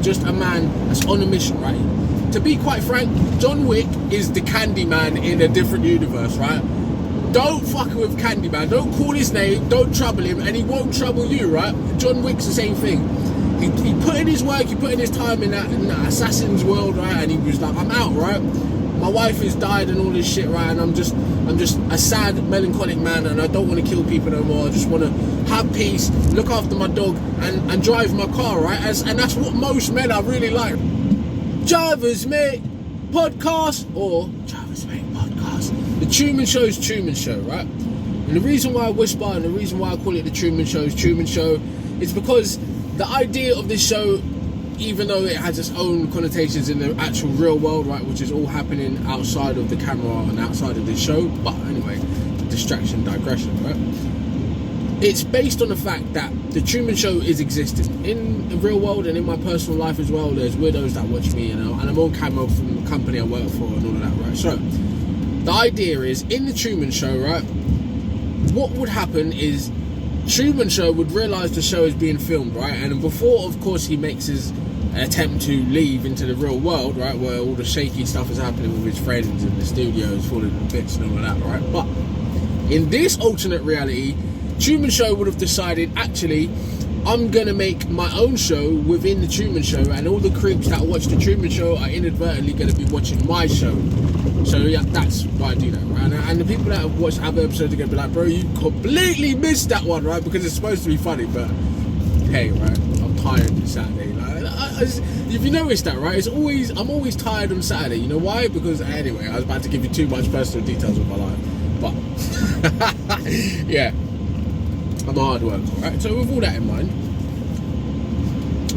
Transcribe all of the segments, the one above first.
just a man that's on a mission, right? To be quite frank, John Wick is the Candyman in a different universe, right? Don't fuck with Candyman. Don't call his name. Don't trouble him, and he won't trouble you, right? John Wick's the same thing. He put in his work. He put in his time in that assassin's world, right? And he was like, I'm out, right? My wife has died and all this shit, right? And I'm just a sad, melancholic man, and I don't want to kill people no more. I just want to have peace, look after my dog, and drive my car, right? And that's what most men are really like. Drivers Mate podcast or Drivers Mate podcast. The Truman Show is Truman Show, right? And the reason why I whisper and the reason why I call it the Truman Show is because the idea of this show, even though it has its own connotations in the actual real world, right, which is all happening outside of the camera and outside of this show, but anyway, distraction, digression, right? It's based on the fact that the Truman Show is existing in the real world and in my personal life as well. There's weirdos that watch me, you know, and I'm on camera from the company I work for and all of that, right? So the idea is, in the Truman Show, right, what would happen is Truman Show would realise the show is being filmed, right? And before, of course, he makes his attempt to leave into the real world, right, where all the shaky stuff is happening with his friends and the studios falling to bits and all of that, right? But in this alternate reality, Truman Show would have decided, actually, I'm going to make my own show within the Truman Show, and all the creeps that watch the Truman Show are inadvertently going to be watching my show. So yeah, that's why I do that, right? And the people that have watched other episodes are going to be like, bro, you completely missed that one, right? Because it's supposed to be funny, but hey, right, I'm tired on Saturday. If you notice that, right, I'm always tired on Saturday. You know why? Because anyway, I was about to give you too much personal details of my life, but yeah, I'm a hard worker, right? So with all that in mind,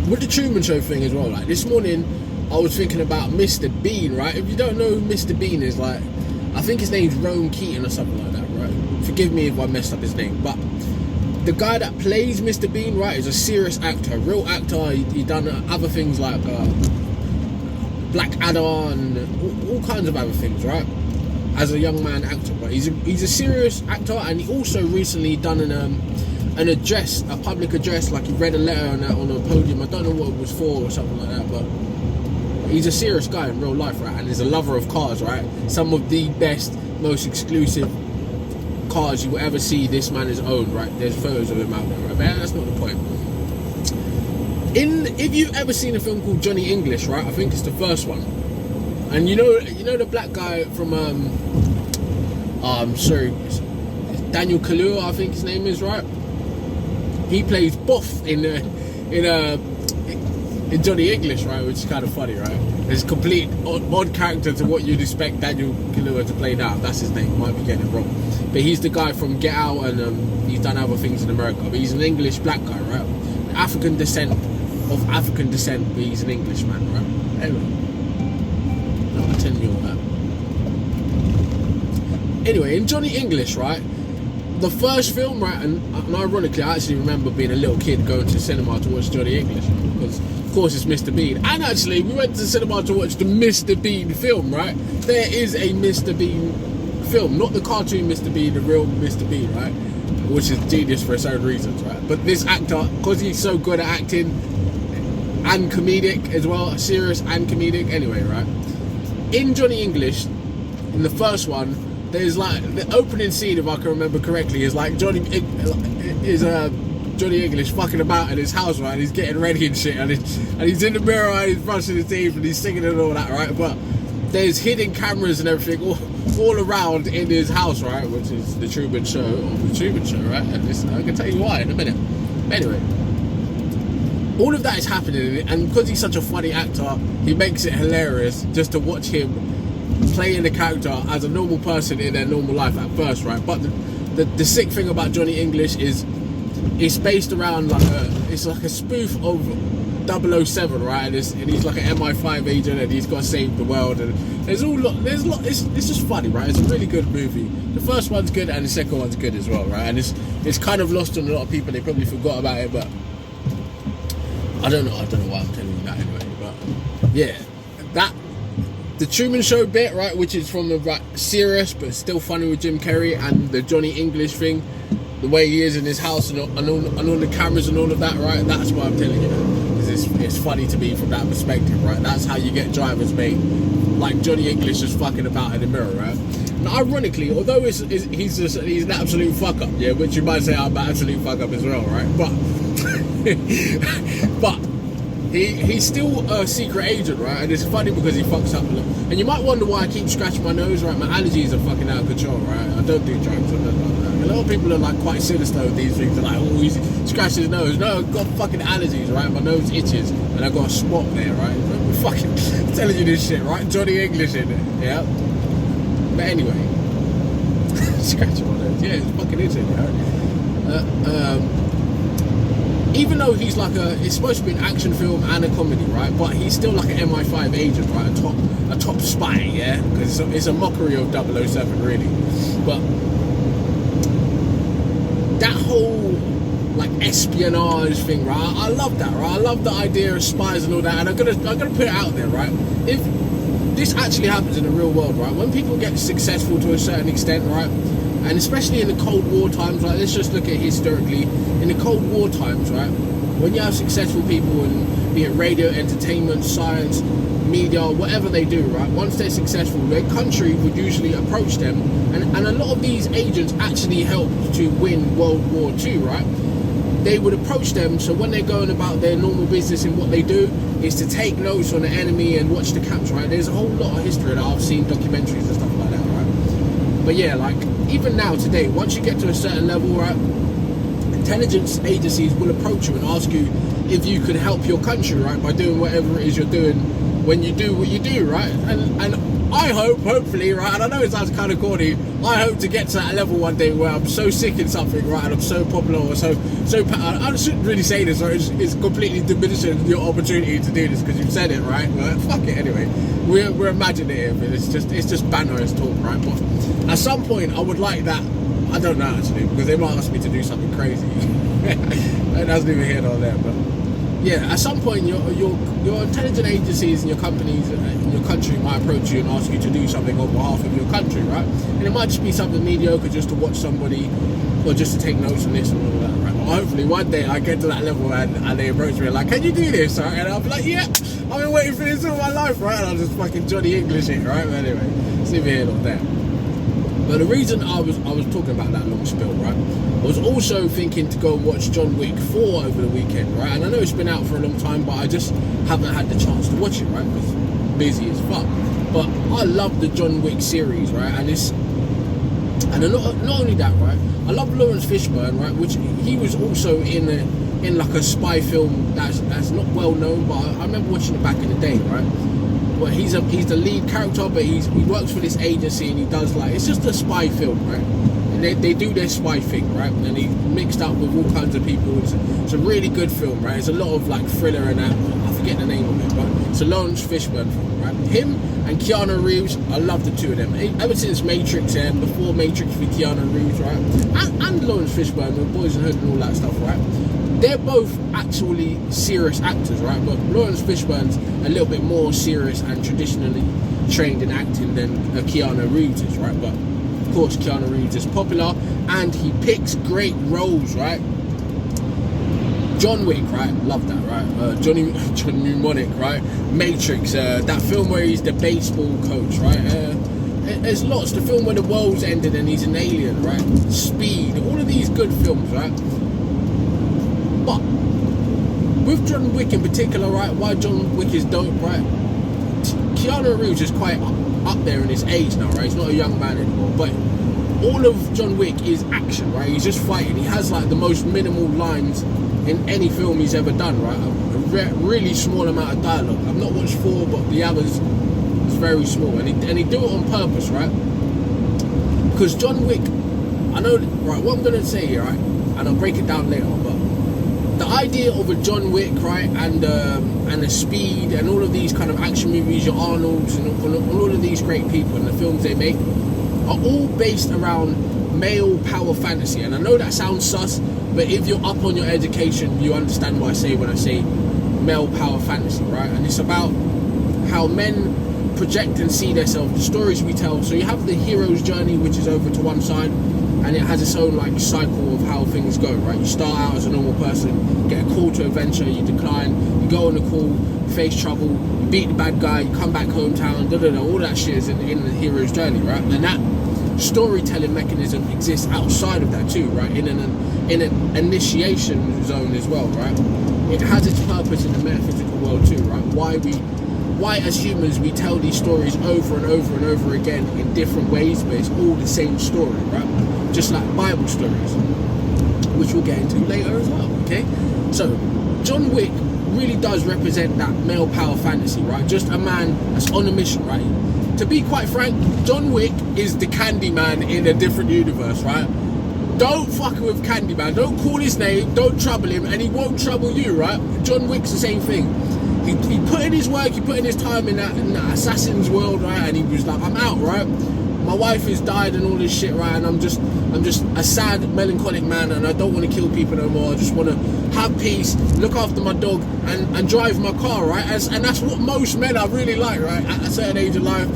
with the Truman Show thing as well, like this morning I was thinking about Mr. Bean, right? If you don't know who Mr. Bean is, like, I think his name's Rowan Keating or something like that, right? Forgive me if I messed up his name, but the guy that plays Mr. Bean, right, is a serious actor, a real actor. He done other things like Blackadder and all kinds of other things, right? As a young man actor, but he's a serious actor, and he also recently done an address, a public address, like he read a letter on a podium. I don't know what it was for or something like that, but he's a serious guy in real life, right? And he's a lover of cars, right? Some of the best, most exclusive cars you will ever see this man has owned, right? There's photos of him out there, right? But that's not the point. If you've ever seen a film called Johnny English, right? I think it's the first one. And you know the black guy from Daniel Kaluuya, I think his name is, right? He plays Buff in Johnny English, right? Which is kind of funny, right? It's a complete odd character to what you'd expect Daniel Kaluuya to play now. That's his name. Might be getting it wrong, but he's the guy from Get Out, and he's done other things in America. But he's an English black guy, right? African descent, but he's an Englishman, right? Anyway. I'm telling you all that. Anyway, in Johnny English, right, the first film, right, and ironically, I actually remember being a little kid going to the cinema to watch Johnny English, because of course it's Mr. Bean. And actually, we went to the cinema to watch the Mr. Bean film, right? There is a Mr. Bean film, not the cartoon Mr. Bean, the real Mr. Bean, right? Which is genius for its own reasons, right? But this actor, because he's so good at acting and comedic as well, serious and comedic, anyway, right? In Johnny English, in the first one, there's like the opening scene, if I can remember correctly, is like Johnny English fucking about in his house, right? And he's getting ready and shit, and he's in the mirror and he's brushing his teeth and he's singing and all that, right? But there's hidden cameras and everything all around in his house, right? Which is the Truman Show, right? And I can tell you why in a minute. Anyway, all of that is happening, and because he's such a funny actor, he makes it hilarious just to watch him playing the character as a normal person in their normal life at first, right? But the sick thing about Johnny English is it's based around it's like a spoof of 007, right? And he's like an MI5 agent, and he's got to save the world, and it's just funny, right? It's a really good movie. The first one's good, and the second one's good as well, right? And it's kind of lost on a lot of people. They probably forgot about it, but I don't know why I'm telling you that anyway, but yeah, the Truman Show bit, right, which is from the serious but still funny with Jim Carrey, and the Johnny English thing, the way he is in his house and all the cameras and all of that, right, that's what I'm telling you. because it's funny to me from that perspective, right? That's how you get drivers, mate. Like Johnny English just fucking about in the mirror, right? And ironically, although he's an absolute fuck up, yeah, which you might say I'm an absolute fuck up as well, right? But he's still a secret agent, right? And it's funny because he fucks up a lot. And you might wonder why I keep scratching my nose, right? My allergies are fucking out of control, right? I don't do drugs. I don't like that. A lot of people are like quite sinister with these things. They're like, oh, he's scratched his nose. No, I've got fucking allergies, right? My nose itches and I've got a spot there, right? I'm fucking telling you this shit, right? Johnny English in it, yeah? But anyway, scratching my nose. Yeah, it's fucking itching, right? Even though he's like it's supposed to be an action film and a comedy, right? But he's still like an MI5 agent, right? A top spy, yeah? Because it's a mockery of 007, really. But that whole like espionage thing, right? I love that, right? I love the idea of spies and all that. And I'm gonna put it out there, right? If this actually happens in the real world, right? When people get successful to a certain extent, right? And especially in the Cold War times, like let's just look at historically, in the Cold War times, right? When you have successful people in, be it radio, entertainment, science, media, whatever they do, right? Once they're successful, their country would usually approach them, and a lot of these agents actually helped to win World War II, right? They would approach them, so when they're going about their normal business and what they do is to take notes on the enemy and watch the camps, right? There's a whole lot of history that I've seen, documentaries and stuff like that, right? But yeah, like, even now, today, once you get to a certain level, right, intelligence agencies will approach you and ask you if you could help your country, right, by doing whatever it is you're doing when you do what you do, right? And I hopefully, right, and I know it sounds kind of corny, I hope to get to that level one day where I'm so sick in something, right, and I'm so popular or so I shouldn't really say this, right? It's completely diminishing your opportunity to do this because you've said it, right? But fuck it anyway. We're imaginative. It's just banter, it's talk, right? But at some point, I would like that. I don't know actually, because they might ask me to do something crazy. That doesn't even here nor there, but yeah, at some point, your intelligence agencies and your companies and your country might approach you and ask you to do something on behalf of your country, right? And it might just be something mediocre, just to watch somebody, or just to take notes on this and all that, right? But hopefully, one day I get to that level and they approach me like, "Can you do this?" Right? And I'll be like, "Yeah, I've been waiting for this all my life, right?" And I'll just fucking Johnny English it, right? But anyway, it's neither here nor there. But the reason I was talking about that long spill, right? I was also thinking to go and watch John Wick 4 over the weekend, right? And I know it's been out for a long time, but I just haven't had the chance to watch it, right? Because I'm busy as fuck. But I love the John Wick series, right? And not only that, right? I love Lawrence Fishburne, right? Which he was also in like a spy film that's not well known, but I remember watching it back in the day, right? But he's the lead character, but he works for this agency and he does like, it's just a spy film, right? And they do their spy thing, right? And he mixed up with all kinds of people. It's a really good film, right? It's a lot of like thriller and that. I forget the name of it, but it's a Lawrence Fishburne film, right? Him and Keanu Reeves, I love the two of them. Ever since Matrix and before Matrix with Keanu Reeves, right? And Lawrence Fishburne with Boys and Hood and all that stuff, right? They're both actually serious actors, right? But Lawrence Fishburne's a little bit more serious and traditionally trained in acting than Keanu Reeves is, right? But of course, Keanu Reeves is popular and he picks great roles, right? John Wick, right? Love that, right? John Mnemonic, right? Matrix, that film where he's the baseball coach, right? There's lots. The film where the world's ended and he's an alien, right? Speed, all of these good films, right? But with John Wick in particular, right, why John Wick is dope, right? Keanu Reeves is quite up there in his age now, right? He's not a young man anymore, but all of John Wick is action, right? He's just fighting. He has like the most minimal lines in any film he's ever done, right? A really small amount of dialogue. I've not watched 4, but the others is very small, and he do it on purpose, right? Because John Wick, I know, right? What I'm gonna say here, right? And I'll break it down later, but the idea of a John Wick, right, and a Speed and all of these kind of action movies, your Arnolds and all of these great people and the films they make are all based around male power fantasy. And I know that sounds sus, but if you're up on your education, you understand what I say when I say male power fantasy, right? And it's about how men project and see themselves, the stories we tell. So you have the hero's journey, which is over to one side, and it has its own like cycle of how things go, right? You start out as a normal person, get a call to adventure, you decline, you go on the call, face trouble, you beat the bad guy, you come back hometown, all that shit is in the hero's journey, right? And that storytelling mechanism exists outside of that too, right? In an initiation zone as well, right? It has its purpose in the metaphysical world too, right? Why as humans we tell these stories over and over and over again in different ways, but it's all the same story, right? Just like Bible stories, which we'll get into later as well, okay? So John Wick really does represent that male power fantasy, right? Just a man that's on a mission, right? To be quite frank, John Wick is the Candyman in a different universe, right? Don't fuck with Candyman, don't call his name, don't trouble him, and he won't trouble you, right? John Wick's the same thing. He put in his work, he put in his time in that assassin's world, right? And he was like, I'm out, right? My wife has died and all this shit, right? And I'm just a sad, melancholic man, and I don't want to kill people no more. I just want to have peace, look after my dog, and drive my car, right? And that's what most men are really like, right? At a certain age of life,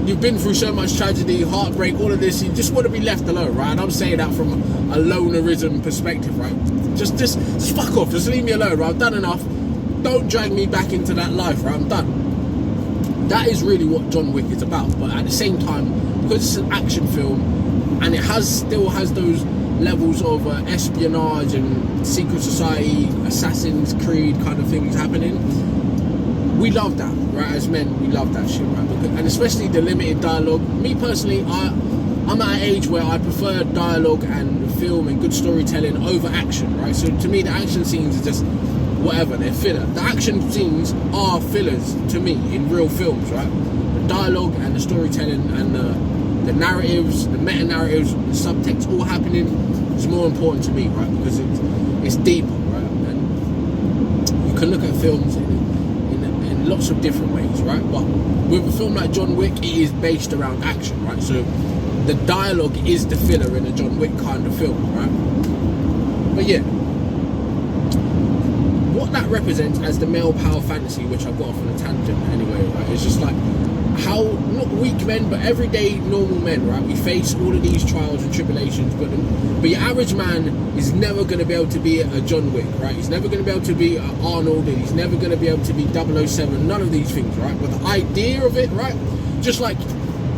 you've been through so much tragedy, heartbreak, all of this. You just want to be left alone, right? And I'm saying that from a lonerism perspective, right? Just fuck off. Just leave me alone, right? I've done enough. Don't drag me back into that life, right? I'm done. That is really what John Wick is about. But at the same time, because it's an action film and it still has those levels of espionage and secret society, Assassin's Creed kind of things happening, we love that, right? As men, we love that shit, right? And especially the limited dialogue. Me personally, I'm at an age where I prefer dialogue and film and good storytelling over action, right? So to me, the action scenes are just whatever, they're filler. The action scenes are fillers to me in real films, right? The dialogue and the storytelling and the narratives, the meta-narratives, the subtext all happening is more important to me, right? Because it's deeper, right? And you can look at films in lots of different ways, right? But with a film like John Wick, it is based around action, right? So the dialogue is the filler in a John Wick kind of film, right? But yeah, what that represents as the male power fantasy, which I got off on a tangent anyway, right? It's just like how, not weak men, but everyday normal men, right? We face all of these trials and tribulations, but your average man is never going to be able to be a John Wick, right? He's never going to be able to be Arnold, and he's never going to be able to be 007, none of these things, right? But the idea of it, right? Just like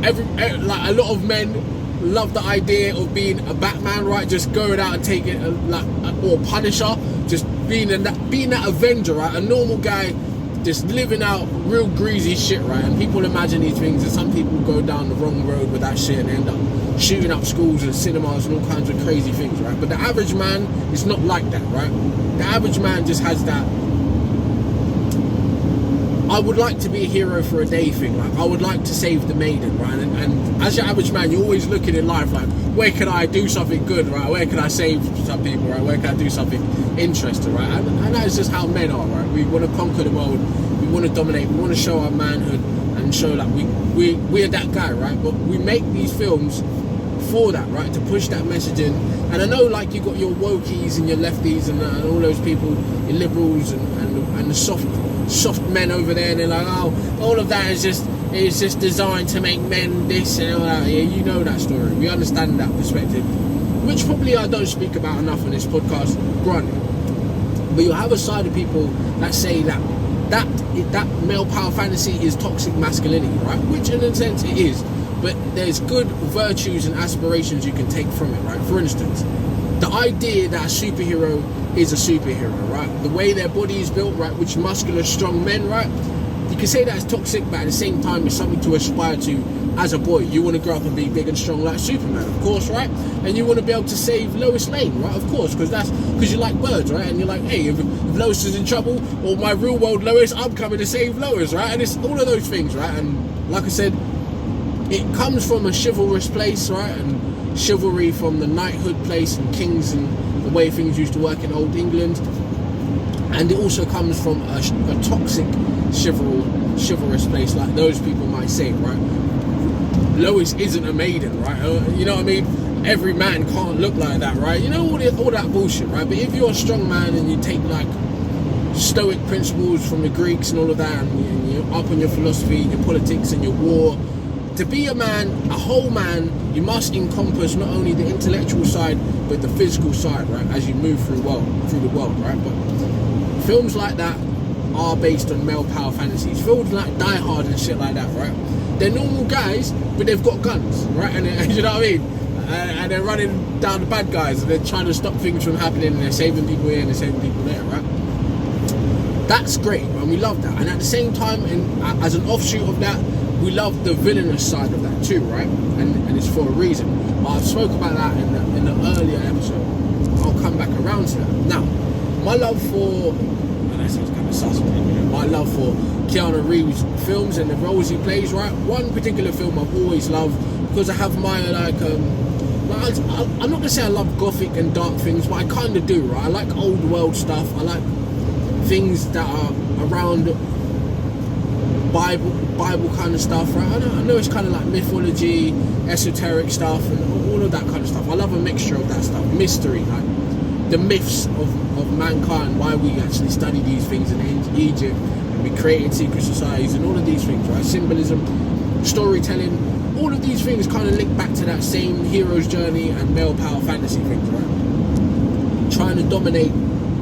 like a lot of men love the idea of being a Batman, right? Just going out and taking or Punisher, just being that Avenger, right? A normal guy just living out real greasy shit, right? And people imagine these things, and some people go down the wrong road with that shit and end up shooting up schools and cinemas and all kinds of crazy things, right? But the average man is not like that, right? The average man just has that I would like to be a hero for a day thing. Like, I would like to save the maiden, right? And as your average man, you're always looking in life like, where can I do something good, right? Where can I save some people, right? Where can I do something interesting, right? And that is just how men are, right? We want to conquer the world. We want to dominate. We want to show our manhood and show that we're that guy, right? But we make these films for that, right? To push that message in. And I know, like, you got your wokies and your lefties and all those people, your liberals and the soft men over there, and they're like, oh, all of that is just designed to make men this and all that. Yeah, you know that story. We understand that perspective, which probably I don't speak about enough on this podcast, granted. But you'll have a side of people that say that male power fantasy is toxic masculinity, right? Which in a sense it is. But there's good virtues and aspirations you can take from it, right? For instance, the idea that a superhero is a superhero, right? The way their body is built, right? Which muscular, strong men, right? You can say that it's toxic, but at the same time, it's something to aspire to as a boy. You want to grow up and be big and strong like Superman, of course, right? And you want to be able to save Lois Lane, right? Of course, because you like birds, right? And you're like, hey, if Lois is in trouble, or my real world Lois, I'm coming to save Lois, right? And it's all of those things, right? And like I said, it comes from a chivalrous place, right? And chivalry from the knighthood place and kings and the way things used to work in old England. And it also comes from a toxic chivalrous place, like those people might say, right? Lois isn't a maiden, right? You know what I mean? Every man can't look like that, right? You know, all that bullshit, right? But if you're a strong man and you take like stoic principles from the Greeks and all of that, and you're up on your philosophy, your politics and your war, to be a man, a whole man, you must encompass not only the intellectual side but the physical side, right? As you move through the world, right? But films like that are based on male power fantasies. Films like Die Hard and shit like that, right? They're normal guys, but they've got guns, right? And you know what I mean? And they're running down the bad guys, and they're trying to stop things from happening, and they're saving people here and they're saving people there, right? That's great, and we love that. And at the same time, and as an offshoot of that, we love the villainous side of that too, right? And it's for a reason. But I've spoke about that in the earlier episode. I'll come back around to that. Now, my love for, and that sounds kind of sus, my love for Keanu Reeves films and the roles he plays, right? One particular film I've always loved, because I have my I'm not gonna say I love gothic and dark things, but I kind of do, right? I like old world stuff. I like things that are around Bible kind of stuff, right? I know it's kind of like mythology, esoteric stuff, and all of that kind of stuff. I love a mixture of that stuff. Mystery, like the myths of mankind, why we actually study these things in Egypt, and we created secret societies and all of these things, right? Symbolism, storytelling, all of these things kind of link back to that same hero's journey and male power fantasy things, right? Trying to dominate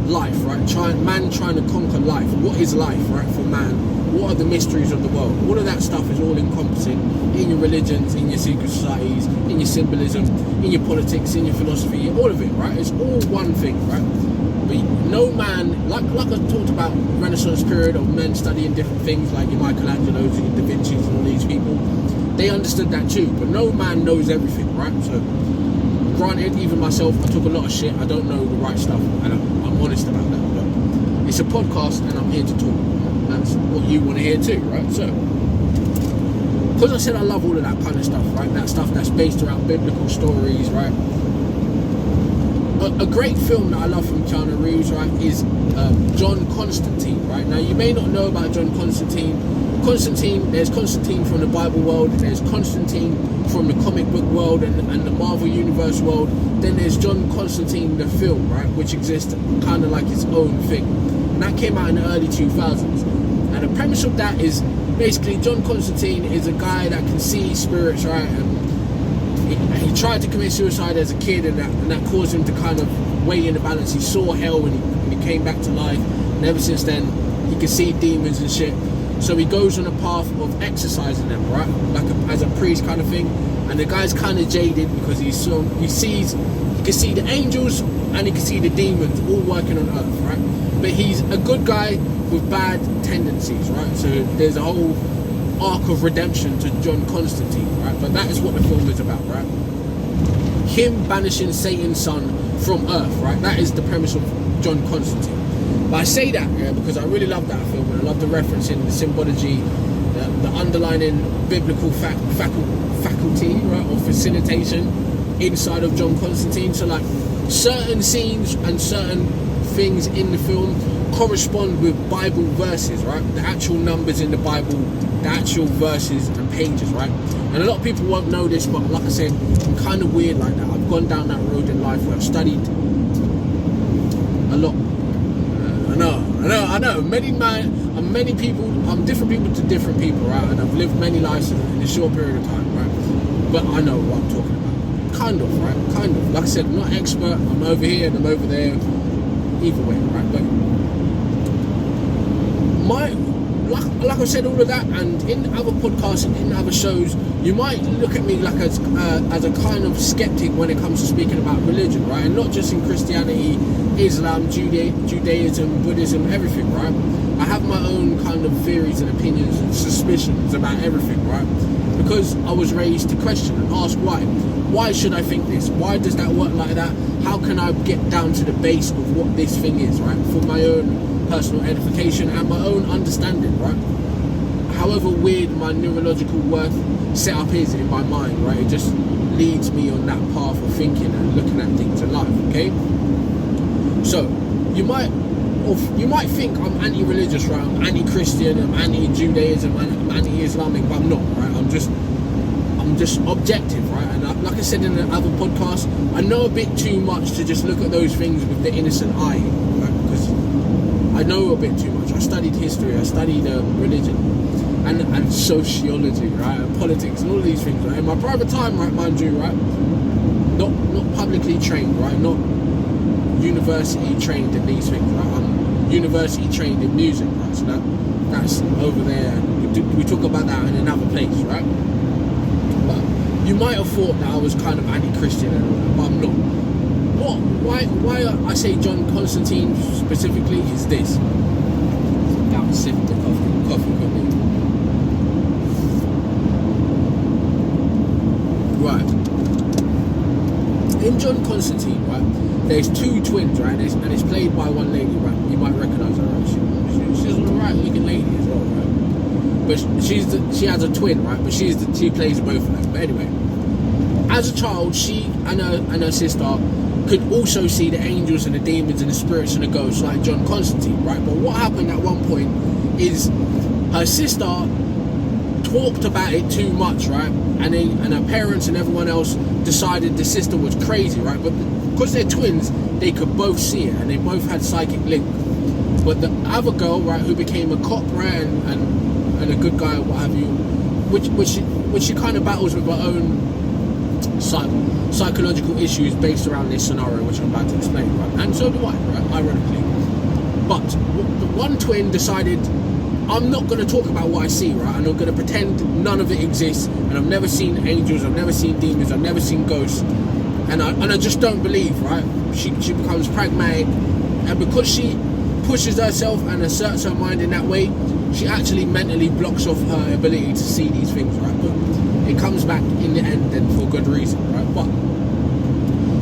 life, right? Man trying to conquer life. What is life, right, for man? What are the mysteries of the world? All of that stuff is all encompassing in your religions, in your secret societies, in your symbolism, in your politics, in your philosophy, all of it, right? It's all one thing, right? But no man, like I talked about Renaissance period of men studying different things, like your Michelangelos and your Da Vinci's and all these people, they understood that too, but no man knows everything, right? So, granted, even myself, I took a lot of shit, I don't know the right stuff, and I'm honest about that, but it's a podcast and I'm here to talk. That's what you want to hear too, right? So, because I said I love all of that kind of stuff, right? That stuff that's based around biblical stories, right? A great film that I love from Keanu Reeves, right, is John Constantine, right? Now, you may not know about John Constantine. There's Constantine from the Bible world, and there's Constantine from the comic book world and the Marvel Universe world. Then there's John Constantine, the film, right, which exists kind of like its own thing. And that came out in the early 2000s. And the premise of that is basically John Constantine is a guy that can see spirits, right? And he tried to commit suicide as a kid, and that caused him to kind of weigh in the balance. He saw hell when he came back to life, and ever since then he can see demons and shit. So he goes on a path of exercising them, right? Like as a priest kind of thing. And the guy's kind of jaded because he can see the angels and he can see the demons all working on earth, right? But he's a good guy with bad tendencies, right? So there's a whole arc of redemption to John Constantine, right? But that is what the film is about, right? Him banishing Satan's son from earth, right? That is the premise of John Constantine. But I say that, yeah, because I really love that film, and I love the referencing, the symbology, the underlining biblical faculty, right, or facilitation inside of John Constantine. So like certain scenes and certain things in the film correspond with Bible verses, right? The actual numbers in the Bible, the actual verses and pages, right? And a lot of people won't know this, but like I said, I'm kind of weird like that. I've gone down that road in life where I've studied a lot. I know. Many people, I'm different people to different people, right? And I've lived many lives in a short period of time, right? But I know what I'm talking about. Kind of, right? Kind of. Like I said, I'm not an expert. I'm over here and I'm over there. Either way, right? But like I said, all of that, and in other podcasts and in other shows, you might look at me like as a kind of skeptic when it comes to speaking about religion, right? And not just in Christianity, Islam, Judaism, Buddhism, everything, right? I have my own kind of theories and opinions and suspicions about everything, right? Because I was raised to question and ask why. Why should I think this? Why does that work like that? How can I get down to the base of what this thing is, right? For my own personal edification and my own understanding, right? However weird my neurological work setup is in my mind, right? It just leads me on that path of thinking and looking at things in life, okay? So, you might think I'm anti-religious, right? I'm anti-Christian, I'm anti-Judaism, I'm anti-Islamic, but I'm not, right? I'm just objective, right? And like I said in the other podcast, I know a bit too much to just look at those things with the innocent eye, right? Because I know a bit too much. I studied history, I studied religion. and sociology, right, and politics and all of these things, right. In my private time, right, mind you, right, not publicly trained, right, not university trained in these things, right. I'm university trained in music, right. So that's over there. We talk about that in another place, right. But you might have thought that I was kind of anti-Christian and all that, but I'm not. Why I say John Constantine specifically is this. That was sipping the coffee quickly. Right. In John Constantine, right, there's two twins, right, and it's played by one lady, right. You might recognise her, right? She's an alright looking lady as well, right. But she has a twin, right. But she plays both of them. But anyway, as a child, she and her sister could also see the angels and the demons and the spirits and the ghosts like John Constantine, right? But what happened at one point is her sister talked about it too much, right? And her parents and everyone else decided the sister was crazy, right? But because they're twins, they could both see it and they both had psychic link. But the other girl, right, who became a cop, right, and a good guy, what have you, which she kind of battles with her own psychological issues based around this scenario, which I'm about to explain, right? And so do I, right? Ironically. But the one twin decided, I'm not going to talk about what I see, right? And I'm going to pretend none of it exists, and I've never seen angels, I've never seen demons, I've never seen ghosts, and I just don't believe, right? She becomes pragmatic, and because she pushes herself and asserts her mind in that way, she actually mentally blocks off her ability to see these things, right? But it comes back in the end then for good reason, right? But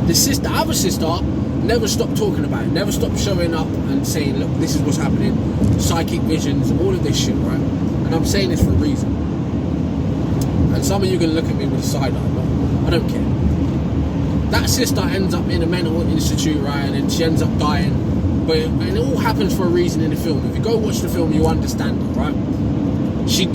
the other sister never stopped talking about it, never stopped showing up and saying, look, this is what's happening, psychic visions, all of this shit, right? And I'm saying this for a reason. And some of you are going to look at me with a side eye, but I don't care. That sister ends up in a mental institute, right? And then she ends up dying. And it all happens for a reason in the film. If you go watch the film, you understand it, right? She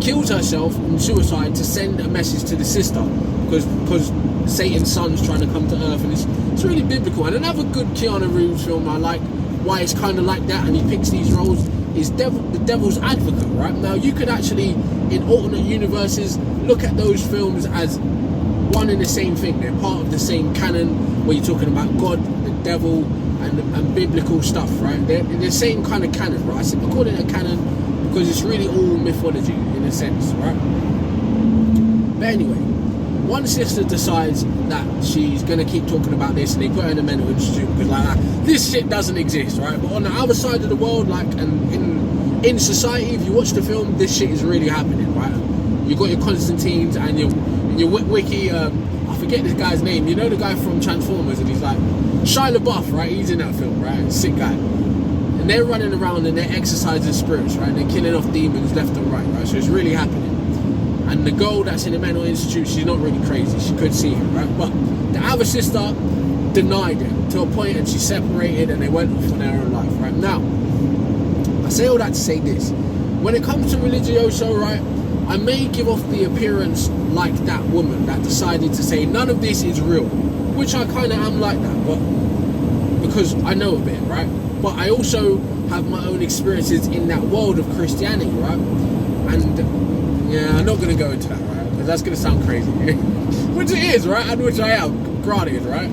kills herself in suicide to send a message to the sister because Satan's son's trying to come to Earth, and it's really biblical. And another good Keanu Reeves film I like, why it's kind of like that, and he picks these roles, is the Devil's Advocate, right? Now you could actually, in alternate universes, look at those films as one and the same thing. They're part of the same canon where you're talking about God, the devil, and biblical stuff, right? They're the same kind of canon, right? So we call it a canon because it's really all mythology in a sense, right? But anyway, one sister decides that she's going to keep talking about this, and they put her in a mental institute because this shit doesn't exist, right? But on the other side of the world, and in society, if you watch the film, this shit is really happening, right? You got your Constantines and your wiki, I forget this guy's name, you know, the guy from Transformers, and he's like Shia LaBeouf, right? He's in that film, right? Sick guy. And they're running around and they're exercising spirits, right? They're killing off demons left and right? So it's really happening. And the girl that's in the mental institute, she's not really crazy. She could see it, right? But the other sister denied it to a point, and she separated and they went off on their own life, right? Now, I say all that to say this. When it comes to religioso, right, I may give off the appearance like that woman that decided to say none of this is real, which I kind of am like that, but because I know a bit, right? But I also have my own experiences in that world of Christianity, right? And yeah, I'm not going to go into that, right? Because that's going to sound crazy, which it is, right? And which I am, granted, right?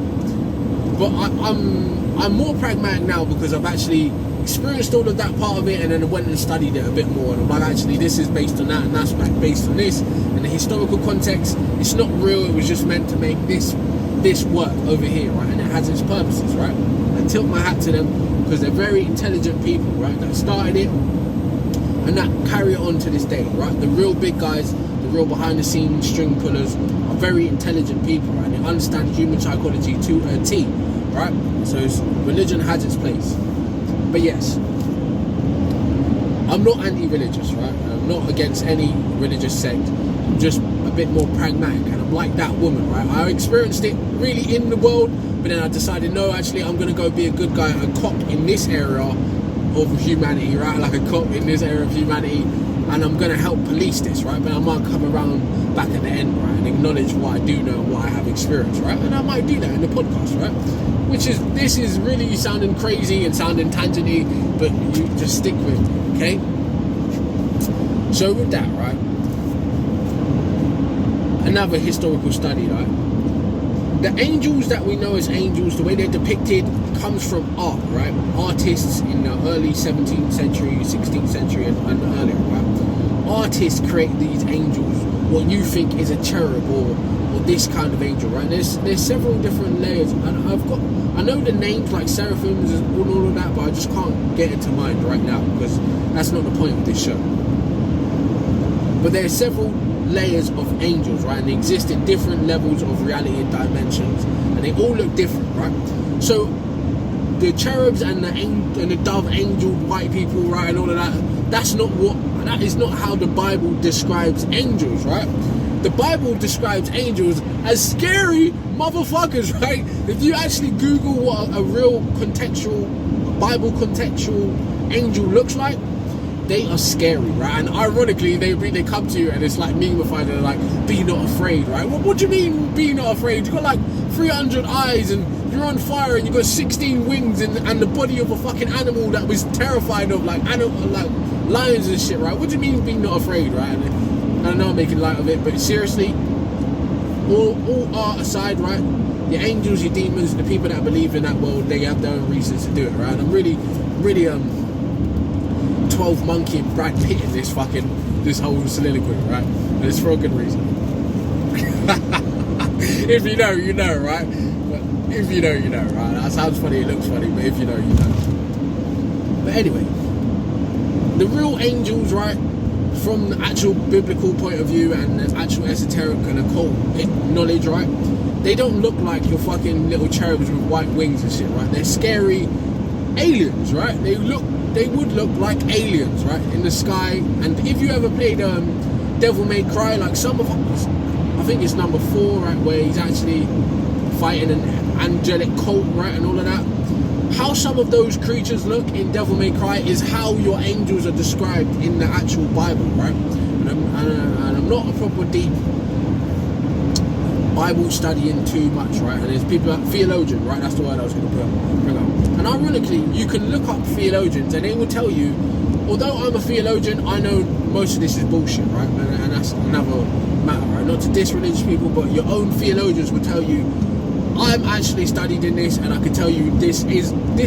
But I'm more pragmatic now because I've actually experienced all of that part of it, and then I went and studied it a bit more, and I'm like, actually this is based on that, and that's based on this, and the historical context, it's not real, it was just meant to make this work over here, right? And it has its purposes, right? I tilt my hat to them because they're very intelligent people, right, that started it and that carry it on to this day, right? The real big guys, the real behind the scenes string pullers are very intelligent people, right? They understand human psychology to a T, right? So religion has its place. But yes, I'm not anti-religious, right? I'm not against any religious sect. I'm just a bit more pragmatic, and I'm like that woman, right? I experienced it really in the world, but then I decided, no, actually, I'm going to go be a good guy, a cop in this area of humanity, right? Like a cop in this area of humanity, and I'm going to help police this, right? But I might come around back at the end, right, and acknowledge what I do know, what I have experienced, right? And I might do that in the podcast, right? This is really sounding crazy and sounding tangenty, but you just stick with me, okay? So with that, right, another historical study, right, the angels that we know as angels, the way they're depicted, comes from art, right? Artists in the early 17th century, 16th century, and earlier, right? Artists create these angels, what you think is a cherub or this kind of angel, right? There's several different layers, and I know the names like seraphims and all of that, but I just can't get it to mind right now because that's not the point of this show. But there are several layers of angels, right? And they exist in different levels of reality and dimensions, and they all look different, right? So the cherubs and the dove angel white people, right, and all of that, that is not how the Bible describes angels, right? The Bible describes angels as scary motherfuckers, right? If you actually Google what a real Bible contextual angel looks like, they are scary, right? And ironically, they come to you and it's like memeified and they're like, be not afraid, right? What do you mean, be not afraid? You've got like 300 eyes and you're on fire and you've got 16 wings and the body of a fucking animal that was terrified of like lions and shit, right? What do you mean, be not afraid, right? And I know I'm making light of it, but seriously, all art aside, right? Your angels, your demons, the people that believe in that world, they have their own reasons to do it, right? And I'm really 12 monkey and Brad Pitt in this whole soliloquy, right? And it's for a good reason. If you know, you know, right? But if you know, you know, right? That sounds funny, it looks funny, but if you know, you know. But anyway, the real angels, right, from the actual biblical point of view and the actual esoteric and occult knowledge, right, they don't look like your fucking little cherubs with white wings and shit, right? They're scary aliens, right? They would look like aliens, right, in the sky. And if you ever played Devil May Cry, like some of us, I think it's number 4, right, where he's actually fighting an angelic cult, right, and all of that. How some of those creatures look in Devil May Cry is how your angels are described in the actual Bible, right? And I'm not a proper deep Bible studying too much, right? And there's people like theologian, right? That's the word I was going to bring up. And ironically, you can look up theologians and they will tell you, although I'm a theologian, I know most of this is bullshit, right? And that's another matter, right? Not to diss religious people, but your own theologians will tell you, I'm actually studied in this, and I can tell you this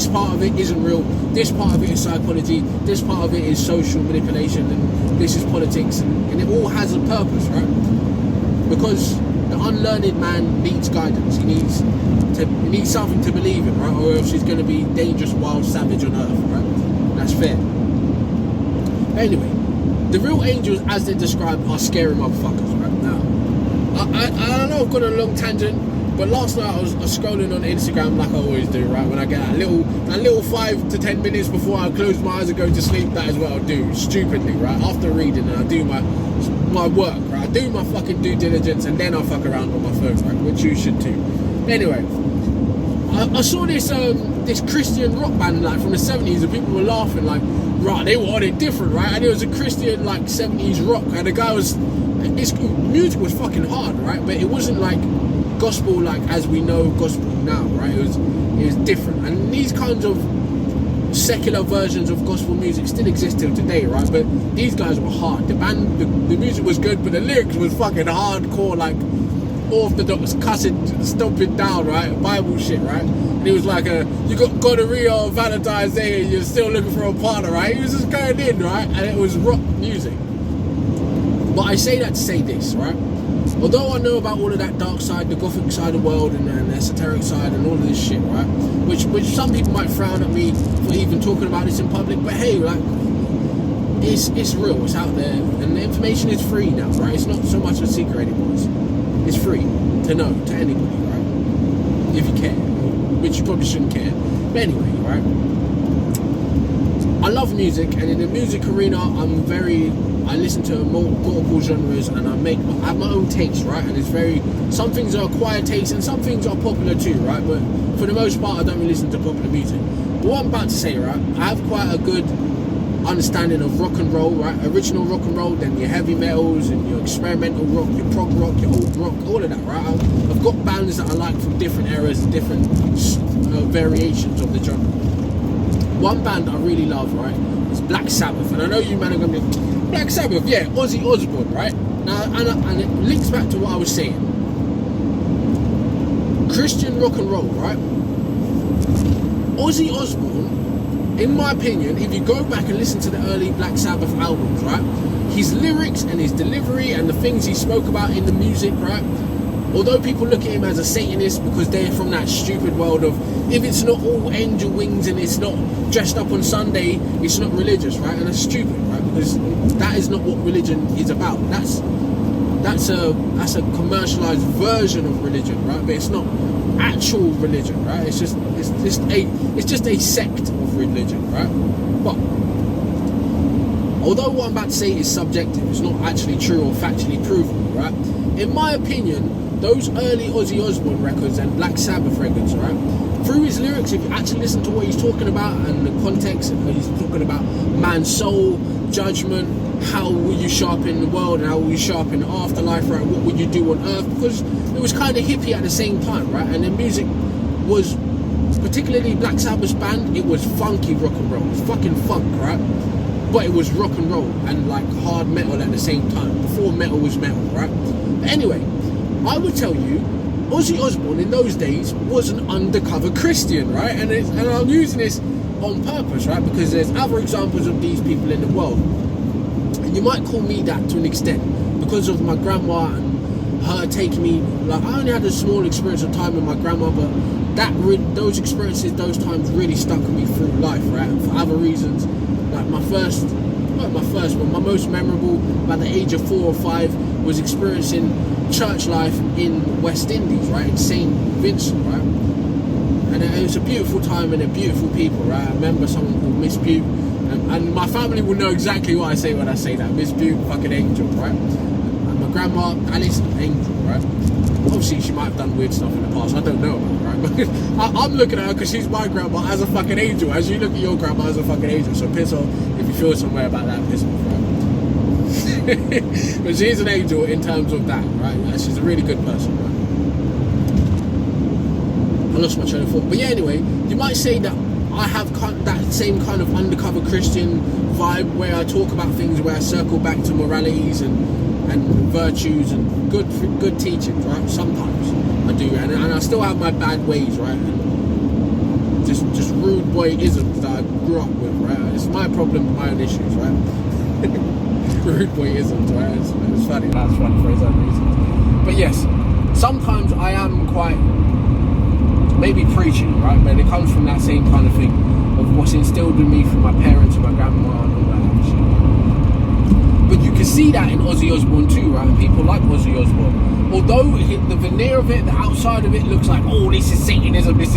part of it isn't real, this part of it is psychology, this part of it is social manipulation, and this is politics, and it all has a purpose, right? Because the unlearned man needs guidance. He needs something to believe in, right? Or else he's going to be dangerous, wild savage on earth, right? That's fair. Anyway, the real angels, as they're described, are scary motherfuckers, right? Now, I don't know, I've got a long tangent. But last night I was scrolling on Instagram like I always do, right? When I get that little 5 to 10 minutes before I close my eyes and go to sleep, that is what I'll do, stupidly, right? After reading, and I do my work, right? I do my fucking due diligence, and then I'll fuck around on my phone, right? Which you should too. Anyway, I saw this Christian rock band like from the 70s, and people were laughing like, right, they were on it different, right? And it was a Christian like 70s rock, and the guy his music was fucking hard, right? But it wasn't like gospel like as we know gospel now, right? It was different, and these kinds of secular versions of gospel music still exist till today, right? But these guys were hard. The music was good, but the lyrics was fucking hardcore, like orthodox cussing, stomping down, right? Bible shit, right? And he was like, you got gonorrhea on Valentine's Day and you're still looking for a partner, right? He was just going in, right? And it was rock music. But I say that to say this, right? Although I know about all of that dark side, the gothic side of the world, and the esoteric side, and all of this shit, right? Which some people might frown at me for even talking about this in public, but hey, like, it's real, it's out there, and the information is free now, right? It's not so much a secret anymore. It's free to know to anybody, right? If you care, which you probably shouldn't care. But anyway, right? I love music, and in the music arena, I listen to multiple genres, and I have my own taste, right? And it's some things are acquired taste, and some things are popular too, right? But for the most part, I don't really listen to popular music. But what I'm about to say, right? I have quite a good understanding of rock and roll, right? Original rock and roll, then your heavy metals and your experimental rock, your prog rock, your old rock, all of that, right? I've got bands that I like from different eras and different variations of the genre. One band I really love, right, is Black Sabbath. And I know you man are going to be, Black Sabbath, yeah, Ozzy Osbourne, right? Now, and it links back to what I was saying. Christian rock and roll, right? Ozzy Osbourne, in my opinion, if you go back and listen to the early Black Sabbath albums, right? His lyrics and his delivery and the things he spoke about in the music, right? Although people look at him as a Satanist because they're from that stupid world of, if it's not all angel wings and it's not dressed up on Sunday, it's not religious, right? And that's stupid, right? Because that is not what religion is about. That's a commercialized version of religion, right? But it's not actual religion, right? It's just a sect of religion, right? But although what I'm about to say is subjective, it's not actually true or factually proven, right? In my opinion, those early Ozzy Osbourne records and Black Sabbath records, right? Through his lyrics, if you actually listen to what he's talking about and the context, and he's talking about man's soul, judgment, how will you sharpen the world and how will you sharpen the afterlife, right? What would you do on earth? Because it was kind of hippie at the same time, right? And the music was, particularly Black Sabbath's band, it was funky rock and roll. It was fucking funk, right? But it was rock and roll and like hard metal at the same time, before metal was metal, right? But anyway, I would tell you, Ozzy Osbourne in those days was an undercover Christian, right? And I'm using this on purpose, right? Because there's other examples of these people in the world. And you might call me that to an extent because of my grandma and her taking me, like I only had a small experience of time with my grandma, but those experiences, those times really stuck with me through life, right? And for other reasons, like my most memorable, about the age of 4 or 5, was experiencing church life in West Indies, right, in St. Vincent, right, and it was a beautiful time and a beautiful people, right. I remember someone called Miss Butte, and my family will know exactly what I say when I say that. Miss Butte, fucking angel, right, and my grandma, Alice, angel, right. Obviously she might have done weird stuff in the past, I don't know about it, right, but I'm looking at her because she's my grandma as a fucking angel, as you look at your grandma as a fucking angel, so piss off if you feel some way about that, piss off, right. But she's an angel in terms of that, right? She's a really good person, right? I lost my train of thought. But yeah, anyway, you might say that I have that same kind of undercover Christian vibe where I talk about things where I circle back to moralities and virtues and good teachings, right? Sometimes I do, and I still have my bad ways, right? And just rude boy isms that I grew up with, right? It's my problem, my own issues, right? Rude boy isms, right? It's funny. That's funny for his own reasons. But yes, sometimes I am quite maybe preaching, right? But it comes from that same kind of thing of what's instilled in me from my parents and my grandma and all that other shit. But you can see that in Ozzy Osbourne too, right? People like Ozzy Osbourne. Although the veneer of it, the outside of it looks like, oh, this is Satanism, this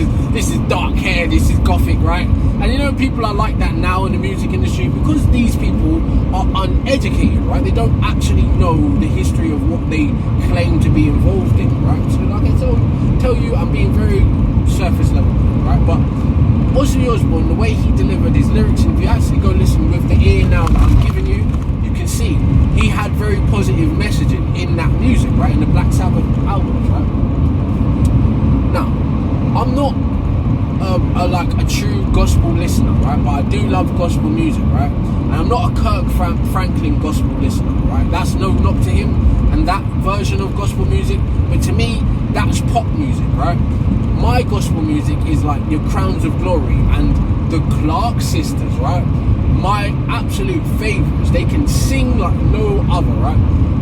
is dark hair, this is gothic, right? And you know, people are like that now in the music industry because these people are uneducated, right? They don't actually know the history of what they claim to be involved in, right? So like I tell you, I'm being very surface level, right? But Ozzy Osbourne, the way he delivered his lyrics, and if you actually go listen with the ear now that I'm giving you, you can see he had very positive messaging in that music, right? In the Black Sabbath albums, right? Now, I'm not a true gospel listener, right? But I do love gospel music, right? And I'm not a Kirk Franklin gospel listener, right? That's no knock to him and that version of gospel music, but to me, that's pop music, right? My gospel music is like your Crowns of Glory and the Clark Sisters, right? My absolute favourites. They can sing like no other, right?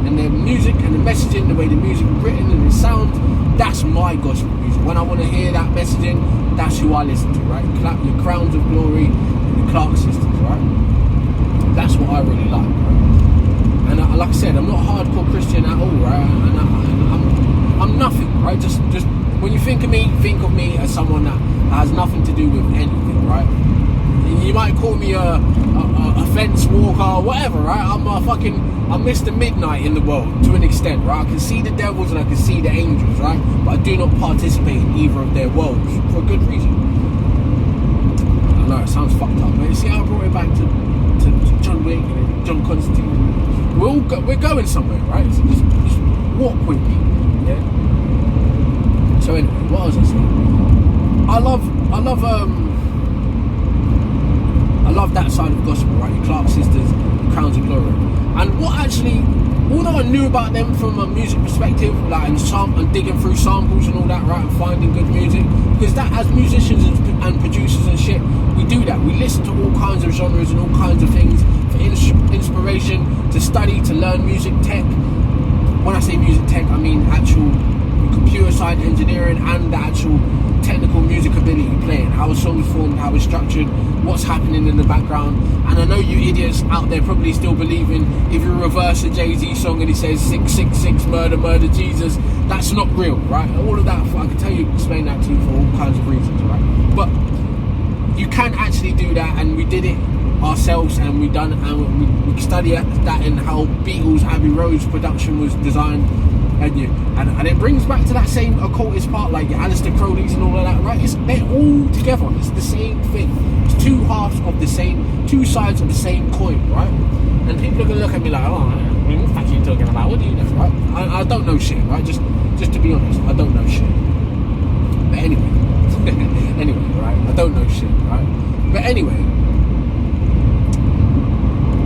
And their music and the messaging, the way the music is written and the sound, that's my gospel music. When I want to hear that messaging, that's who I listen to, right? Your Crowns of Glory and the Clark Sisters, right? That's what I really like, right? And like I said, I'm not a hardcore Christian at all, right? And I'm nothing, right? Just when you think of me as someone that has nothing to do with anything, right? You might call me a fence walker or whatever, right? I'm Mr. Midnight in the world to an extent, right? I can see the devils and I can see the angels, right? But I do not participate in either of their worlds for a good reason. I know it sounds fucked up, but you see how I brought it back to John Wick and John Constantine. We're going somewhere, right? So just walk with me, yeah. So anyway, what was I saying? I love that side of gospel, right? The Clark Sisters, Crowns of Glory. And what actually, although I knew about them from a music perspective, like and digging through samples and all that, right, and finding good music, because that, as musicians and producers and shit, we do that. We listen to all kinds of genres and all kinds of things for inspiration, to study, to learn music tech. When I say music tech, I mean actual computer science engineering and the actual technical music ability playing, how a song's formed, how it's structured, what's happening in the background. And I know you idiots out there probably still believing if you reverse a Jay-Z song and he says 666 murder, murder Jesus, that's not real, right? All of that, I can tell you, explain that to you for all kinds of reasons, right? But you can actually do that, and we did it ourselves, and we study that in how Beatles' Abbey Road's production was designed. And it brings back to that same occultist part, like Aleister Crowley's and all of that, right? They're all together. It's the same thing. It's two halves of the same, two sides of the same coin, right? And people are gonna look at me like, oh, what the fuck are you talking about? What do you know, right? I don't know shit, right? Just to be honest, I don't know shit. But anyway, right? I don't know shit, right? But anyway,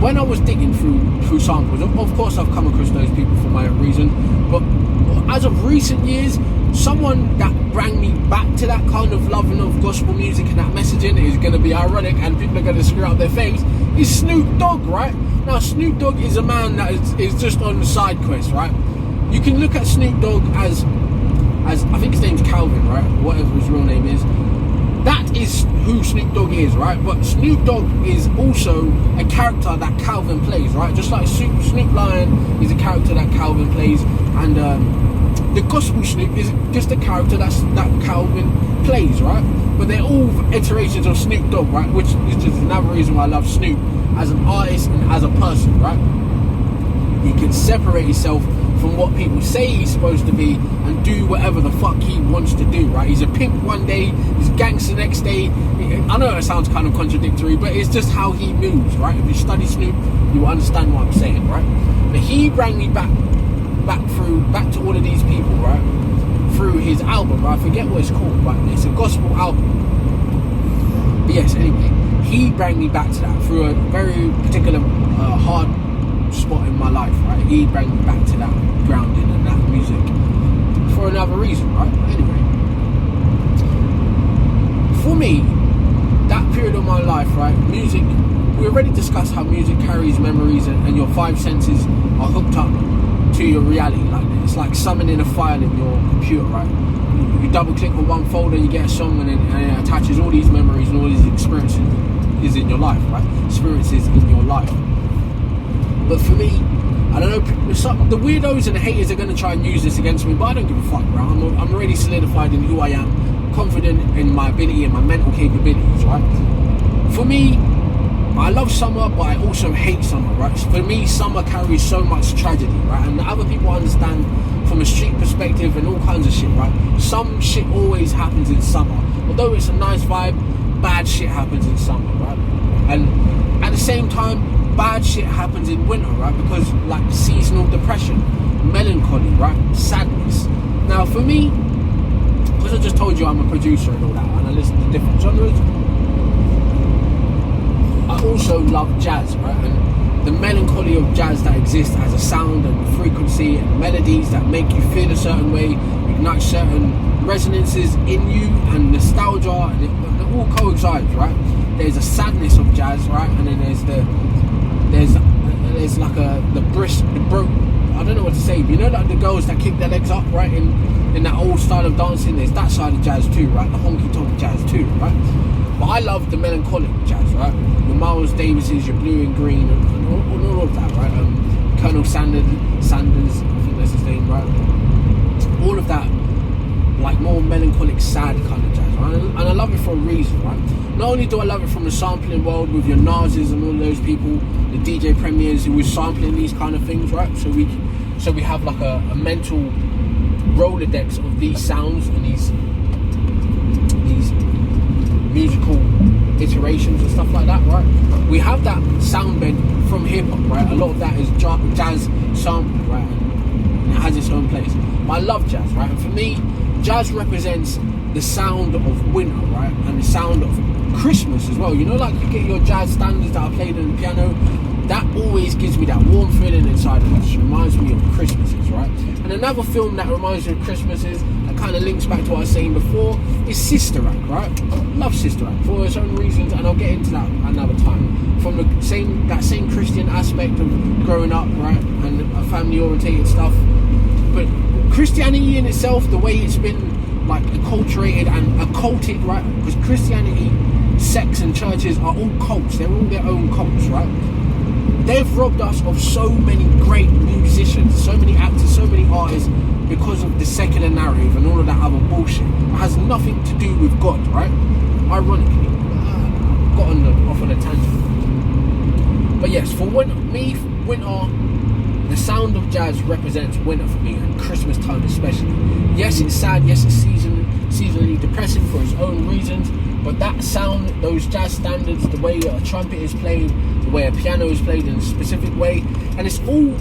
when I was digging through samples, of course I've come across those people for my own reason, but as of recent years, someone that brought me back to that kind of loving of gospel music and that messaging is going to be ironic, and people are going to screw up their face, is Snoop Dogg, right? Now, Snoop Dogg is a man that is just on the side quest, right? You can look at Snoop Dogg as I think his name's Calvin, right? Whatever his real name is. That is who Snoop Dogg is, right? But Snoop Dogg is also a character that Calvin plays, right? Just like Snoop Lion is a character that Calvin plays, and the gospel Snoop is just a character that Calvin plays, right? But they're all iterations of Snoop Dogg, right? Which is just another reason why I love Snoop as an artist and as a person, right? He can separate himself from what people say he's supposed to be and do whatever the fuck he wants to do, right? He's a pimp one day, he's gangster next day. I know it sounds kind of contradictory, but it's just how he moves, right? If you study Snoop, you understand what I'm saying, right? But he brought me back to all of these people, right? Through his album, right? I forget what it's called, but it's a gospel album. But yes, anyway, he brought me back to that through a very particular hard spot in my life, right? He brought me back to that grounding and that music for another reason, right? Anyway, for me, that period of my life, right, music, we already discussed how music carries memories, and your five senses are hooked up to your reality. Like, it's like summoning a file in your computer, right? You double click on one folder, you get a song, and it attaches all these memories and all these experiences in your life, right? Experiences in your life. But for me, I don't know, the weirdos and the haters are going to try and use this against me, but I don't give a fuck, right? I'm already solidified in who I am, confident in my ability and my mental capabilities, right? For me, I love summer, but I also hate summer, right? For me, summer carries so much tragedy, right? And other people understand from a street perspective and all kinds of shit, right? Some shit always happens in summer. Although it's a nice vibe, bad shit happens in summer, right? And at the same time, bad shit happens in winter, right? Because like seasonal depression, melancholy, right? Sadness. Now for me, because I just told you I'm a producer and all that, and I listen to different genres, I also love jazz, right? And the melancholy of jazz that exists as a sound and frequency and melodies that make you feel a certain way, ignite certain resonances in you, and nostalgia, and it all coincides, right? There's a sadness of jazz, right? And then there's like the broke, I don't know what to say, but you know, like the girls that kick their legs up, right? In that old style of dancing, there's that side of jazz too, right? The honky tonk jazz too, right? But I love the melancholic jazz, right? Your Miles Davises, your Blue and Green, and all of that, right? Colonel Sanders, I think that's his name, right? All of that, like more melancholic, sad kind of jazz, right? And I love it for a reason, right? Not only do I love it from the sampling world with your Nas's and all those people, the DJ Premiers who were sampling these kind of things, right? So we have like a mental Rolodex of these sounds and these musical iterations and stuff like that, right? We have that sound bed from hip hop, right? A lot of that is jazz sampled, right? And it has its own place. But I love jazz, right? And for me, jazz represents the sound of winter, right? And the sound of Christmas as well. You know, like you get your jazz standards that are played on the piano, that always gives me that warm feeling inside of me. It reminds me of Christmases, right? And another film that reminds me of Christmases, that kind of links back to what I was saying before, is Sister Act, right? I love Sister Act for its own reasons, and I'll get into that another time. From that same Christian aspect of growing up, right, and family-orientated stuff. But Christianity in itself, the way it's been like acculturated and occulted, right? Because Christianity, sects and churches are all cults. They're all their own cults, right? They've robbed us of so many great musicians, so many actors, so many artists because of the secular narrative and all of that other bullshit. It has nothing to do with God, right? Ironically, I've gotten off on a tangent. But yes, for winter, the sound of jazz represents winter for me, and Christmas time especially. Yes, it's sad. Yes, it's seasonally depressing for its own reasons. But that sound, those jazz standards, the way a trumpet is played, the way a piano is played in a specific way, and it's all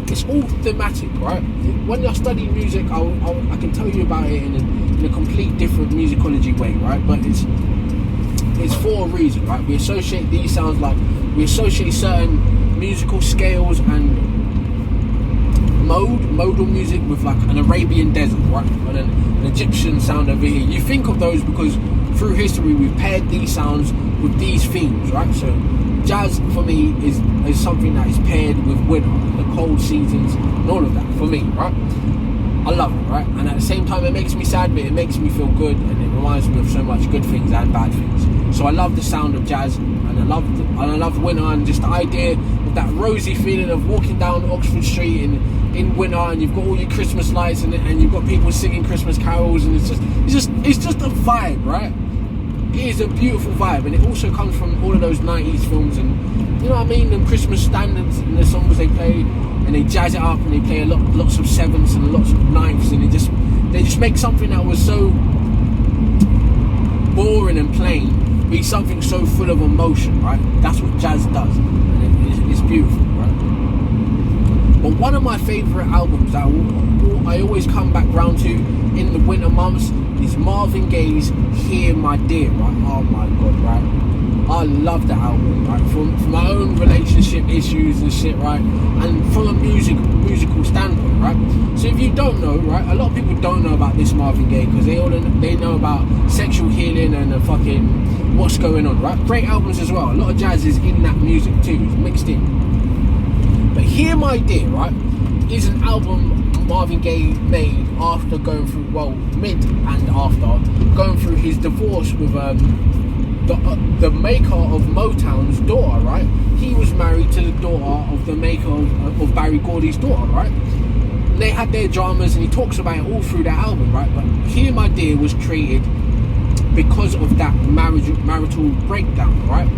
thematic, right? When you're studying music, I can tell you about it in a complete different musicology way, right? But it's for a reason, right? We associate these sounds we associate certain musical scales and modal music with like an Arabian desert, right? And an Egyptian sound over here. You think of those because through history we've paired these sounds with these themes, right? So jazz for me is something that is paired with winter, the cold seasons, and all of that for me, right? I love it, right? And at the same time it makes me sad, but it makes me feel good, and it reminds me of so much good things and bad things. So I love the sound of jazz, and I love winter, and just the idea of that rosy feeling of walking down Oxford Street in winter, and you've got all your Christmas lights, and you've got people singing Christmas carols, and it's just a vibe, right? It is a beautiful vibe, and it also comes from all of those 90s films, and you know what I mean, them Christmas standards and the songs they play, and they jazz it up, and they play lots of sevenths and lots of ninths, and they just make something that was so boring and plain be something so full of emotion, right? That's what jazz does, and it's beautiful, right? But one of my favourite albums that I always come back round to in the winter months is Marvin Gaye's Hear My Dear, right? Oh my god, right? I love that album, right? From my own relationship issues and shit, right? And from a musical standpoint, right? So if you don't know, right, a lot of people don't know about this Marvin Gaye because they know about sexual healing and fucking what's going on, right? Great albums as well. A lot of jazz is in that music too, it's mixed in. But Hear My Dear, right, is an album Marvin Gaye made after going through, mid and after going through his divorce with the maker of Motown's daughter, right? He was married to the daughter of the maker of Barry Gordy's daughter, right? And they had their dramas, and he talks about it all through that album, right? But Hear My Dear was created because of that marital breakdown, right?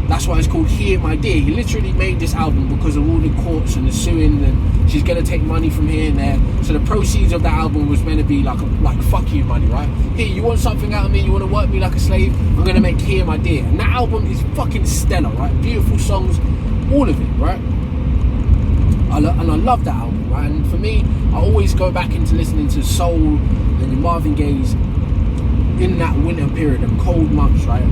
That's why it's called Hear My Dear. He literally made this album because of all the courts and the suing, and she's going to take money from here and there. So the proceeds of that album was meant to be like fuck you money, right? Here, you want something out of me, you want to work me like a slave, I'm going to make Hear My Dear. And that album is fucking stellar, right? Beautiful songs, all of it, right? I love that album, right? And for me, I always go back into listening to soul and Marvin Gaye's in that winter period, them cold months, right?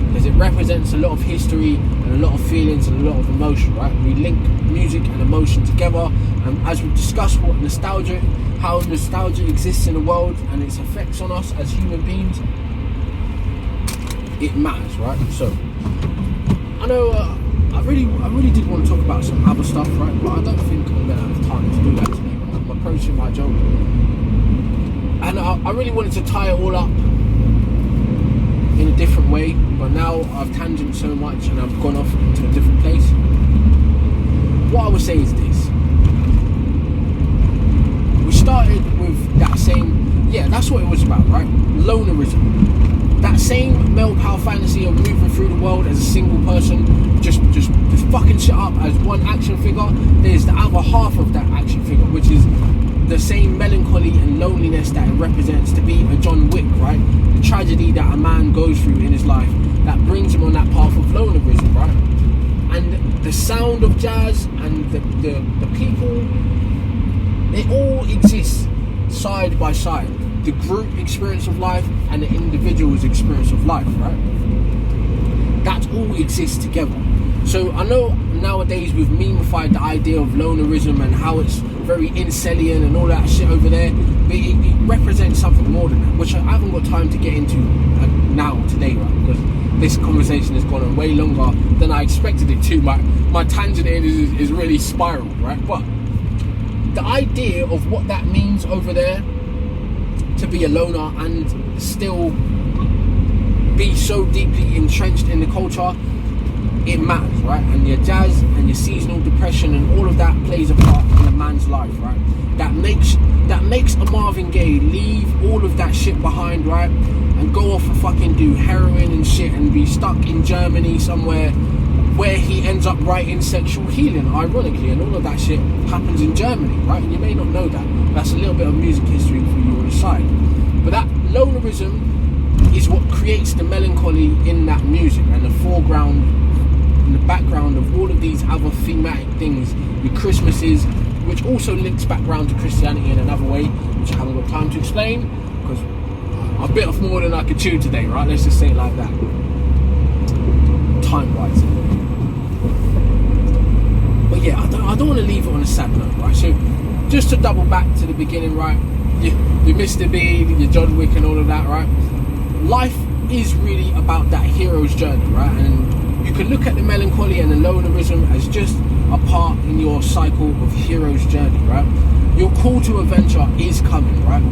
Because it represents a lot of history and a lot of feelings and a lot of emotion, right? We link music and emotion together, and as we discuss how nostalgia exists in the world and its effects on us as human beings, it matters, right? So I know I really did want to talk about some other stuff, right? But I don't think I'm gonna have time to do that today. I'm approaching my job, and I really wanted to tie it all up in a different way, but now I've tangented so much and I've gone off into a different place. What I would say is this: we started with that same, that's what it was about, right? Lonerism. That same male power fantasy of moving through the world as a single person, just fucking shit up as one action figure. There's the other half of that action figure, which is the same melancholy and loneliness that it represents to be a John Wick, right? The tragedy that a man goes through in his life that brings him on that path of lonerism, right? And the sound of jazz and the people, they all exist side by side. The group experience of life and the individual's experience of life, right? That all exists together. So I know nowadays we've memeified the idea of lonerism and how it's very incelian and all that shit over there, but it represents something more than that, which I haven't got time to get into now today, right? Because this conversation has gone on way longer than I expected it to. My tangent is really spiraled, right? But the idea of what that means over there, to be a loner and still be so deeply entrenched in the culture, it matters, right? And your jazz and your seasonal depression and all of that plays a part in a man's life, right? That makes a Marvin Gaye leave all of that shit behind, right? And go off and fucking do heroin and shit and be stuck in Germany somewhere where he ends up writing Sexual Healing, ironically, and all of that shit happens in Germany, right? And you may not know that. That's a little bit of music history for you on the side. But that lonerism is what creates the melancholy in that music, and the foreground and the background of all of these other thematic things, your Christmases, which also links back around to Christianity in another way, which I haven't got time to explain, because I bit off more than I could chew today, right? Let's just say it like that. Time-wise. But yeah, I don't want to leave it on a sad note, right? So just to double back to the beginning, right? Your Mr. Bean, your John Wick and all of that, right? Life is really about that hero's journey, right? And you can look at the melancholy and the lonerism as just a part in your cycle of hero's journey, right? Your call to adventure is coming, right?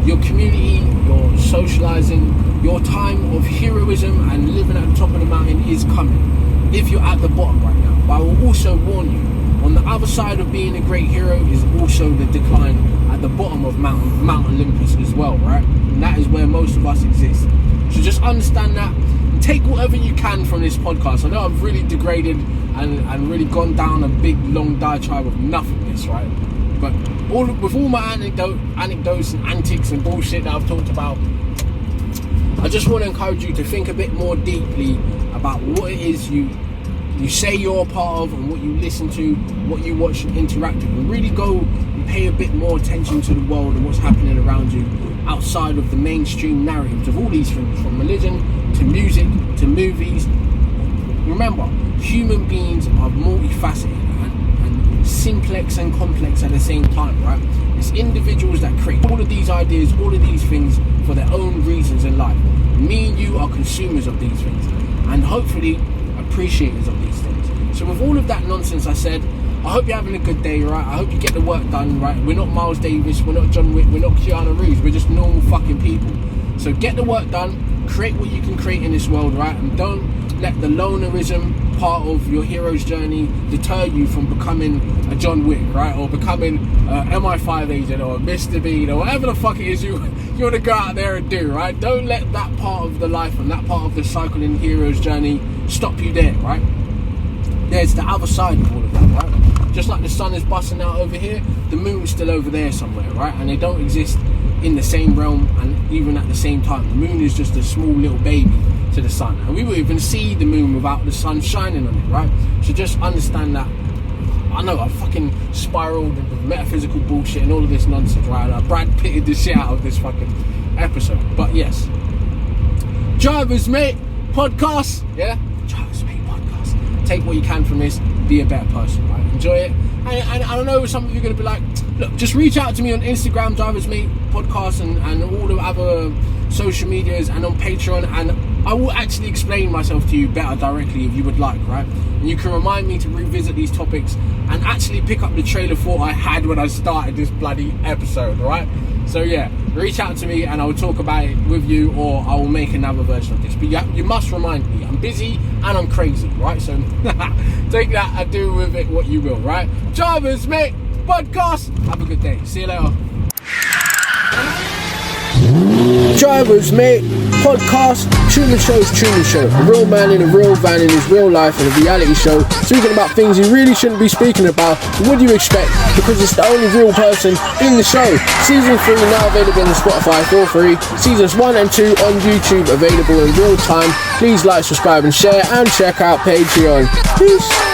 Your community, your socializing, your time of heroism and living at the top of the mountain is coming if you're at the bottom right now. But I will also warn you, on the other side of being a great hero is also the decline at the bottom of Mount Olympus as well, right? And that is where most of us exist. So just understand that and take whatever you can from this podcast. I know I've really degraded and really gone down a big long diatribe of nothingness, right? But with all my anecdotes and antics and bullshit that I've talked about, I just want to encourage you to think a bit more deeply about what it is you say you're a part of and what you listen to, what you watch and interact with, and really go and pay a bit more attention to the world and what's happening around you outside of the mainstream narratives of all these things, from religion to music to movies. Remember, human beings are multifaceted and simplex and complex at the same time, right? It's individuals that create all of these ideas, all of these things for their own reasons in life. Me and you are consumers of these things and hopefully appreciators of these things. So with all of that nonsense I said, I hope you're having a good day, right? I hope you get the work done, right? We're not Miles Davis, we're not John Wick, we're not Keanu Reeves, we're just normal fucking people. So get the work done, create what you can create in this world, right? And don't let the lonerism part of your hero's journey deter you from becoming a John Wick, right? Or becoming an MI5 agent or a Mr. Bean or whatever the fuck it is you want to go out there and do, right? Don't let that part of the life and that part of the cycle in hero's journey stop you there, right? There's the other side of all of that, right? Just like the sun is busting out over here, the moon's still over there somewhere, right? And they don't exist in the same realm and even at the same time. The moon is just a small little baby to the sun, and we won't even see the moon without the sun shining on it, right? So just understand that. I know I fucking spiraled into metaphysical bullshit and all of this nonsense, right? I Brad Pitted the shit out of this fucking episode. But yes, Drivers Mate podcast, yeah? Drivers Mate podcast. Take what you can from this, be a better person, right? Enjoy it. And I don't know, some of you are going to be like, look, just reach out to me on Instagram, Drivers Mate podcast, and all the other social medias, and on Patreon, and I will actually explain myself to you better directly if you would like, right? And you can remind me to revisit these topics and actually pick up the trail of thought I had when I started this bloody episode, right? So yeah, reach out to me and I will talk about it with you, or I will make another version of this. But you must remind me, I'm busy and I'm crazy, right? So take that and do with it what you will, right? Drivers Mate podcast. Have a good day. See you later. Drivers Mate podcast. Truman Show. A real man in a real van in his real life, and a reality show speaking about things he really shouldn't be speaking about. What do you expect? Because it's the only real person in the show. Season 3 now available on Spotify for free. Seasons 1 and 2 on YouTube available in real time. Please like, subscribe and share, and check out Patreon. Peace.